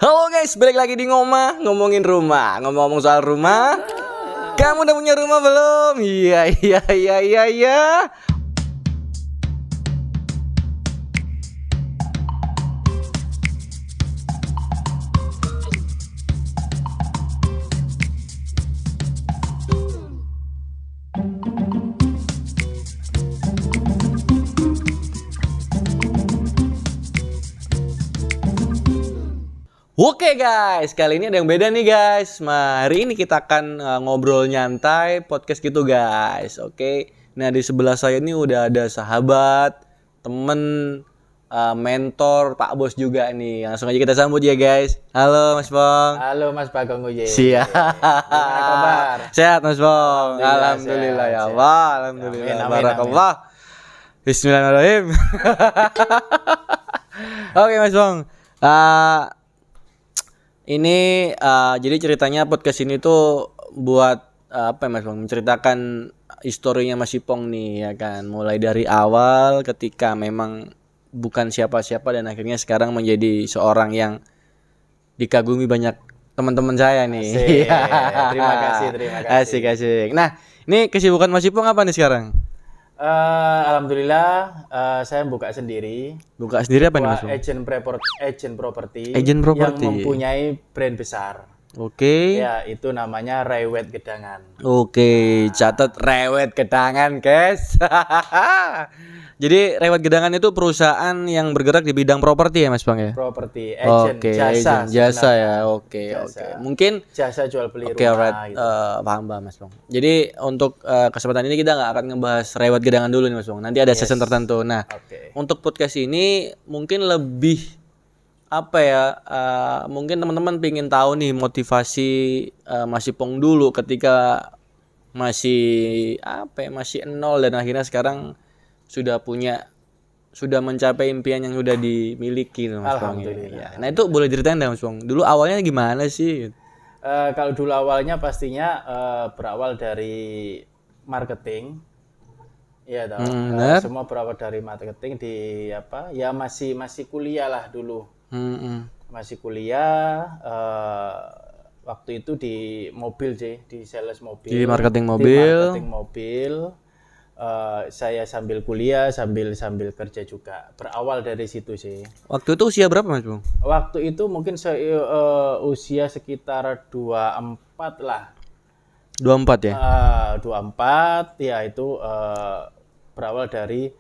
Halo guys, balik lagi di ngomongin rumah. Ngomong-ngomong soal rumah, kamu udah punya rumah belum? Iya. Oke guys, kali ini ada yang beda nih guys. Hari ini kita akan ngobrol nyantai, podcast gitu guys. Oke, nah di sebelah saya ini udah ada sahabat, temen, mentor, Pak Bos juga nih. Langsung aja kita sambut ya guys. Halo Mas Bong. Halo Mas Bagong Uye. Siap. Gimana kabar? Sehat Mas Bong. Alhamdulillah ya sehat. Allah. Alhamdulillah. Amin. Barakallah. Bismillahirrahmanirrahim. Oke Mas Bong. Ini jadi ceritanya podcast ini tuh buat apa ya Mas Bang, menceritakan historinya Mas Ipong nih ya kan, mulai dari awal ketika memang bukan siapa-siapa dan akhirnya sekarang menjadi seorang yang dikagumi banyak teman-teman saya nih. Terima kasih. Asik. Nah, ini kesibukan Mas Ipong apa nih sekarang? Alhamdulillah saya buka sendiri. Buka sendiri apa nih Mas Bang? Agent properti. Agent properti. Yang mempunyai brand besar. Oke. Ya, itu namanya Rewet Gedangan. Oke, catat Rewet Gedangan, guys. Jadi Rewet Gedangan itu perusahaan yang bergerak di bidang properti ya, Mas Bang ya? Properti, agent, Oke, jasa. agent, jasa ya. Jasa. Oke. Mungkin Jasa jual beli oke, rumah. alright. Gitu. Paham Mas Bang. Jadi untuk kesempatan ini kita nggak akan ngebahas Rewet Gedangan dulu nih Mas Bang. Nanti ada season tertentu. Nah, untuk podcast ini mungkin lebih apa ya, mungkin teman-teman pengen tahu nih motivasi Mas Ipong dulu ketika masih masih nol dan akhirnya sekarang sudah mencapai impian yang sudah dimiliki Mas Bang. Ya. Nah itu boleh ceritain deh Mas Bang. Dulu awalnya gimana sih? Kalau dulu awalnya pastinya berawal dari marketing. Iya toh. Semua berawal dari marketing di apa? Ya masih kuliah lah dulu. Masih kuliah, waktu itu di mobil sih, di sales mobil. Di marketing mobil. Saya sambil kuliah, sambil kerja juga. Berawal dari situ sih. Waktu itu usia berapa Mas Bung? Waktu itu mungkin usia sekitar 24 lah. 24 ya? 24, ya itu berawal dari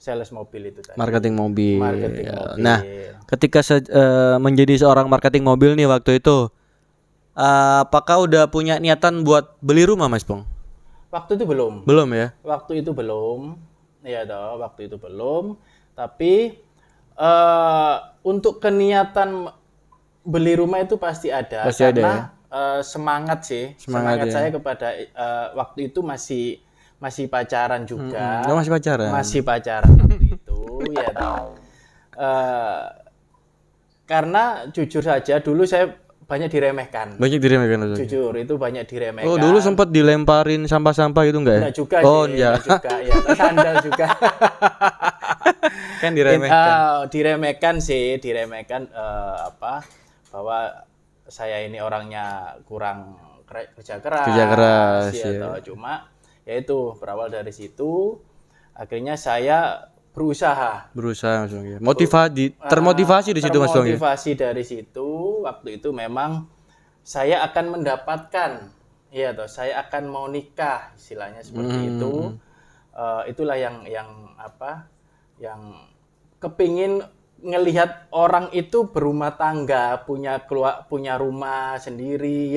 sales mobil itu tadi. Marketing mobil. Mobil. Nah, ketika menjadi seorang marketing mobil nih waktu itu, apakah udah punya niatan buat beli rumah Mas Bong? Waktu itu belum. Belum ya? Waktu itu belum. Iya toh, waktu itu belum. Tapi untuk keniatan beli rumah itu pasti ada. Pasti karena ada ya? Semangat sih. Semangat ya? saya kepada waktu itu masih pacaran juga. Masih pacaran? Masih pacaran waktu itu, ya toh. Karena jujur saja dulu saya banyak diremehkan. Jujur itu banyak diremehkan. Oh dulu sempat dilemparin sampah-sampah gitu enggak ya? Enggak juga sih. Enggak juga ya. Sandal juga. Kan diremehkan. Diremehkan bahwa saya ini orangnya kurang kerja keras ya. Cuma ya itu berawal dari situ, akhirnya saya berusaha Mas Bang. Termotivasi di situ Mas Bang. Termotivasi dari situ, waktu itu memang saya akan mendapatkan, saya akan mau nikah, istilahnya seperti itu. Itulah yang kepingin ngelihat orang itu berumah tangga, punya rumah sendiri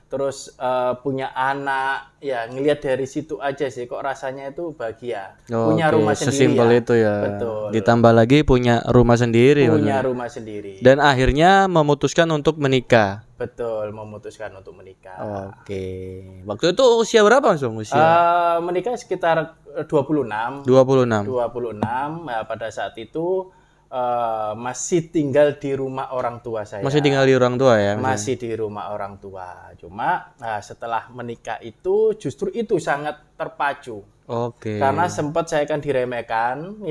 terus punya anak, ya ngelihat dari situ aja sih kok rasanya itu bahagia. Punya rumah sendiri. Sesimpel itu ya. Betul. Ditambah lagi punya rumah sendiri. Rumah sendiri. Dan akhirnya memutuskan untuk menikah. Betul, memutuskan untuk menikah. Oke. Waktu itu usia berapa Mas? Menikah sekitar 26. Nah, pada saat itu masih tinggal di rumah orang tua saya. Masih tinggal di orang tua ya? Masih di rumah orang tua. Cuma setelah menikah itu justru itu sangat terpacu. Oke. Karena sempat saya kan diremehkan,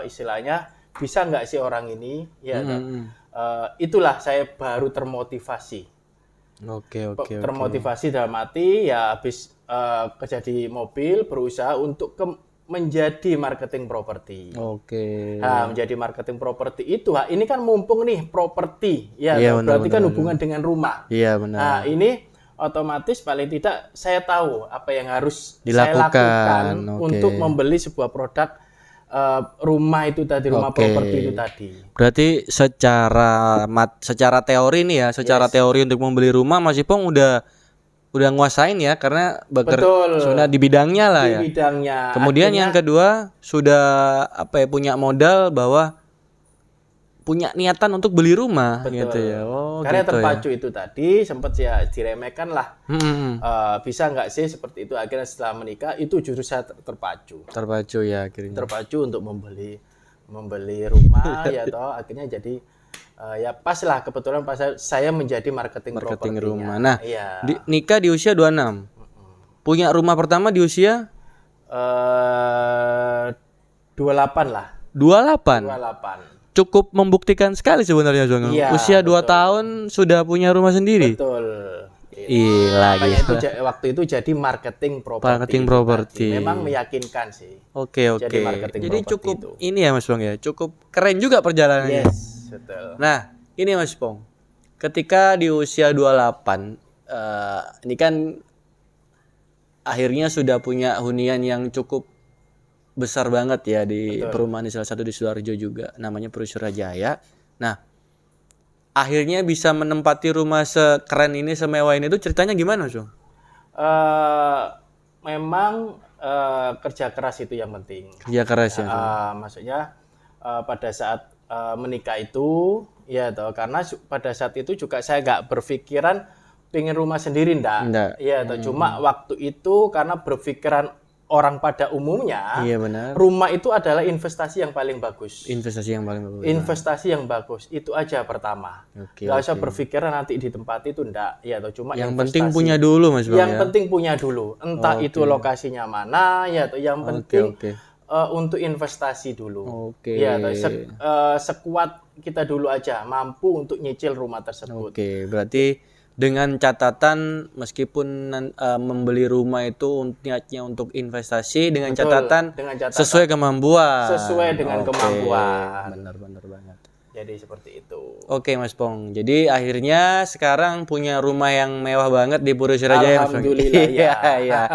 istilahnya bisa nggak sih orang ini, itulah saya baru termotivasi. Oke. Termotivasi dalam arti ya habis kerja di mobil berusaha untuk menjadi marketing properti. Oke. Nah, menjadi marketing properti itu, ini kan mumpung nih properti, ya, Iya, benar, berarti kan hubungan dengan rumah. Iya benar. Nah, ini otomatis paling tidak saya tahu apa yang harus Dilakukan. saya lakukan Oke. untuk membeli sebuah produk rumah itu tadi, rumah Oke. properti itu tadi. Berarti secara teori nih ya, secara teori untuk membeli rumah Mas Ipong udah nguasain ya, karena Betul. sudah di bidangnya lah Di ya. bidangnya. Kemudian yang kedua sudah punya modal bahwa punya niatan untuk beli rumah. Betul. Gitu ya. Oh, karena gitu terpacu itu tadi sempat ya diremehkan lah. Bisa nggak sih seperti itu, akhirnya setelah menikah itu justru saya terpacu ya akhirnya. Terpacu untuk membeli rumah ya toh, akhirnya jadi ya pas lah, kebetulan pas saya menjadi marketing propertinya. Rumah. Nah, iya. nikah di usia 26. Punya rumah pertama di usia 28 lah. 28. Cukup membuktikan sekali sebenarnya, Zong. Iya, usia 2 betul. tahun sudah punya rumah sendiri. Betul. Makanya itu waktu itu jadi marketing properti. Memang meyakinkan sih. Oke. Jadi marketing Jadi properti cukup itu. ini ya Mas Pong ya. Cukup keren juga perjalanannya. Yes, betul. Nah, ini Mas Pong. Ketika di usia 28 ini kan akhirnya sudah punya hunian yang cukup besar banget ya di perumahan di salah satu di Sidoarjo juga, namanya Purusura Jaya. Nah, akhirnya bisa menempati rumah sekeren ini, semewah ini, itu ceritanya gimana, Mas? Memang kerja keras itu yang penting. Kerja keras ya. Maksudnya pada saat menikah itu ya toh, karena pada saat itu juga saya nggak berpikiran pengen rumah sendiri ndak. Iya toh, cuma waktu itu karena berpikiran orang pada umumnya, iya, benar. Rumah itu adalah investasi yang paling bagus. Investasi yang bagus itu aja pertama. Gak usah berpikiran nanti di tempat itu ndak. Ya toh, cuma yang penting punya dulu, Mas Bang. Yang penting punya dulu. Entah itu lokasinya mana, ya toh, yang penting untuk investasi dulu. Ya toh, sekuat kita dulu aja mampu untuk nyicil rumah tersebut. Berarti dengan catatan meskipun membeli rumah itu niatnya untuk investasi, dengan catatan sesuai kemampuan. Sesuai dengan kemampuan. Benar banget. Jadi seperti itu. Oke, Mas Pong. Jadi akhirnya sekarang punya rumah yang mewah banget di Purusura Jaya. Alhamdulillah ya.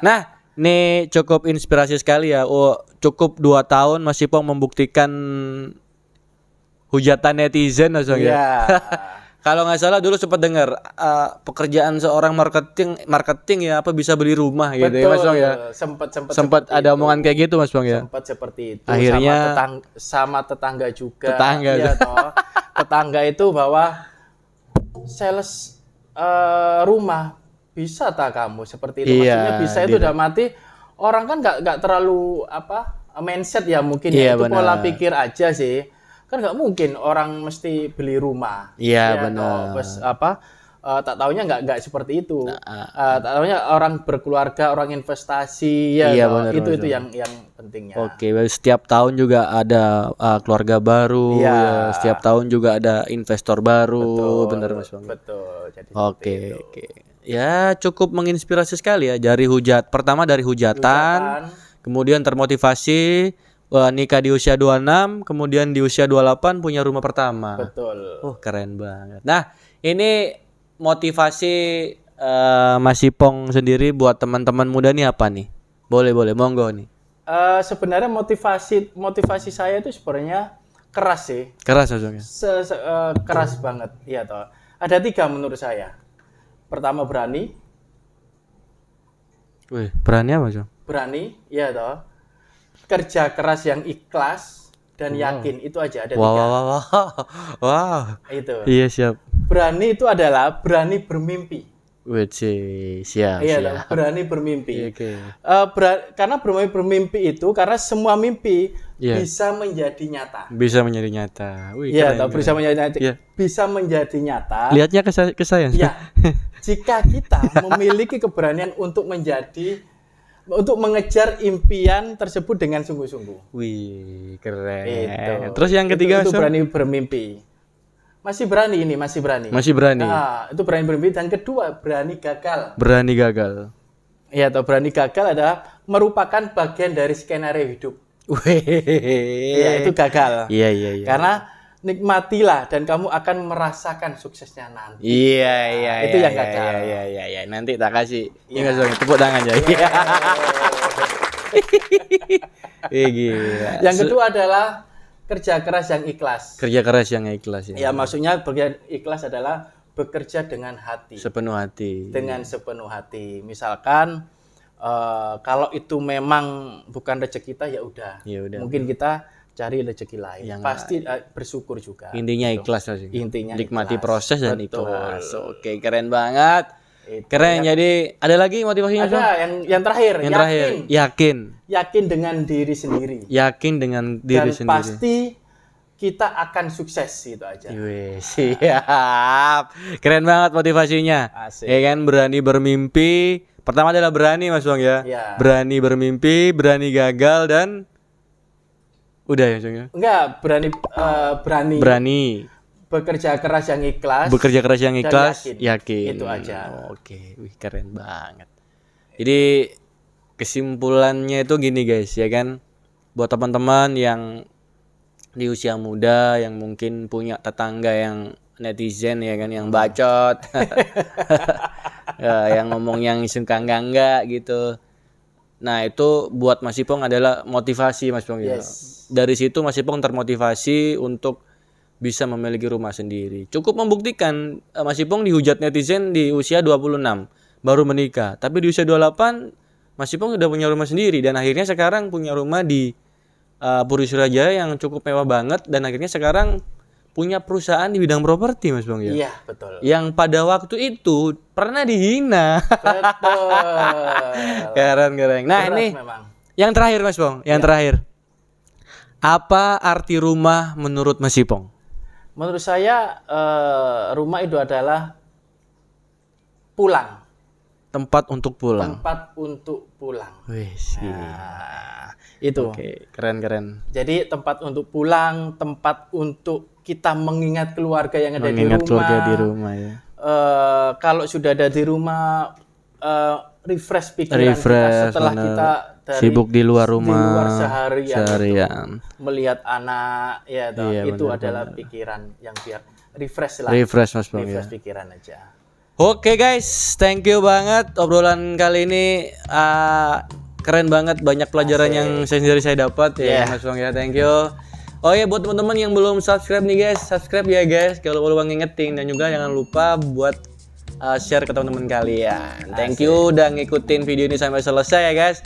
Nah, ini cukup inspirasi sekali ya. Cukup 2 tahun Mas Ipong membuktikan hujatan netizen, Mas Pong ya. Kalau nggak salah dulu sempat dengar pekerjaan seorang marketing ya bisa beli rumah gitu. Betul, ya Mas Bang ya. Sempat ada omongan kayak gitu Mas Bang ya. Sempat seperti itu. Akhirnya sama tetangga juga. Tetangga itu bahwa sales rumah bisa tak kamu seperti itu. Maksudnya bisa itu udah mati. Orang kan nggak terlalu mindset ya mungkin ya, itu pola pikir aja sih. Kan nggak mungkin orang mesti beli rumah. Iya, benar. Tak taunya nggak seperti itu. Tak taunya orang berkeluarga, orang investasi benar, itu yang pentingnya. Setiap tahun juga ada keluarga baru. Ya. Setiap tahun juga ada investor baru. Benar Mas Bang. Betul. Jadi oke. Ya cukup menginspirasi sekali ya. Pertama dari hujatan. Kemudian termotivasi. Nikah di usia 26, kemudian di usia 28 punya rumah pertama. Betul. Keren banget. Nah, ini motivasi Mas Ipong sendiri buat teman-teman muda nih apa nih? Boleh, monggo nih. Sebenarnya motivasi saya itu sebenarnya keras sih. Keras maksudnya? Keras banget, iya toh. Ada 3 menurut saya. Pertama berani. Berani apa, Bang? Berani, iya toh. Kerja keras yang ikhlas dan yakin, itu aja ada 3. Wow. Itu. Iya, siap. Berani itu adalah berani bermimpi. Siap. Iya, berani bermimpi. Karena berani bermimpi itu karena semua mimpi bisa menjadi nyata. Bisa menjadi nyata. Iya, bisa menjadi nyata. Bisa menjadi nyata. Lihatnya ke saya. Iya. Jika kita memiliki keberanian untuk mengejar impian tersebut dengan sungguh-sungguh. Wih, keren. Itu. Terus yang ketiga itu berani bermimpi. masih berani ini, masih berani. Masih berani. Nah, itu berani bermimpi. Dan kedua, berani gagal. Berani gagal. Ya, atau berani gagal adalah merupakan bagian dari skenario hidup. Ya, itu gagal. Iya. Karena nikmatilah dan kamu akan merasakan suksesnya nanti. Iya. Itu yang gagal. Iya. Nanti tak kasih. Iya, tepuk tangan ya. Gila. Yang kedua adalah kerja keras yang ikhlas. Kerja keras yang ikhlas ya. Ya, maksudnya bagian ikhlas adalah bekerja dengan hati. Sepenuh hati. Dengan sepenuh hati. Misalkan kalau itu memang bukan rezeki kita, ya udah. Mungkin kita cari rezeki lain. Yang pasti bersyukur juga. Intinya ikhlas sih. Intinya nikmati ikhlas. Proses dan ikhlas. Oke, keren banget. Keren. Jadi ada lagi motivasinya? Ada yang terakhir. Yakin dengan diri sendiri. Yakin dengan diri dan sendiri. Pasti kita akan sukses, itu aja. Siap. Keren banget motivasinya. Asik. Ya kan, berani bermimpi. Pertama adalah berani, Mas Bang ya. Berani bermimpi, berani gagal, dan udah ya, Bang ya? Enggak, berani. Bekerja keras yang ikhlas. Yakin. Itu aja. Oke, keren banget. Jadi kesimpulannya itu gini guys, ya kan? Buat teman-teman yang di usia muda yang mungkin punya tetangga yang netizen ya kan, yang bacot. Ya, yang ngomong yang suka enggak gitu. Nah, itu buat Mas Ipong adalah motivasi, Mas Ipong. Yes. Dari situ Mas Ipong termotivasi untuk bisa memiliki rumah sendiri. Cukup membuktikan Mas Ipong dihujat netizen di usia 26, baru menikah. Tapi di usia 28 Mas Ipong sudah punya rumah sendiri dan akhirnya sekarang punya rumah di Puri Surajaya yang cukup mewah banget, dan akhirnya sekarang punya perusahaan di bidang properti, Mas Bang ya. Iya, betul. Yang pada waktu itu pernah dihina. Betul. Keren. Nah, berat ini memang. Yang terakhir, Mas Bang. Terakhir. Apa arti rumah menurut Mas Ipong? Menurut saya rumah itu adalah pulang. Tempat untuk pulang. Nah, itu. Oke, keren. Jadi tempat untuk pulang, tempat untuk kita mengingat keluarga yang ada keluarga di rumah ya. Kalau sudah ada di rumah, refresh pikiran kita setelah kita sibuk di luar rumah, di luar seharian. Melihat anak, ya toh, iya, itu benar, adalah pikiran yang biar refresh lah. Refresh, Mas Bang, refresh ya. Pikiran aja. Oke guys, thank you banget obrolan kali ini. Keren banget, banyak pelajaran yang saya dapat ya, Mas Bang ya. Thank you. Oh ya, buat teman-teman yang belum subscribe nih guys, subscribe ya guys. Kalau lupa ngingetin, dan juga jangan lupa buat share ke teman-teman kalian. Thank you udah ngikutin video ini sampai selesai ya guys.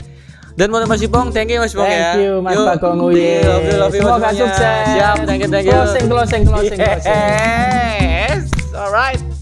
Dan buat Mas Ipong, thank you Mas Ipong ya. Thank you Mas Bagong Uye. Semoga sukses. Siap, thank you. Closing. Yes, alright.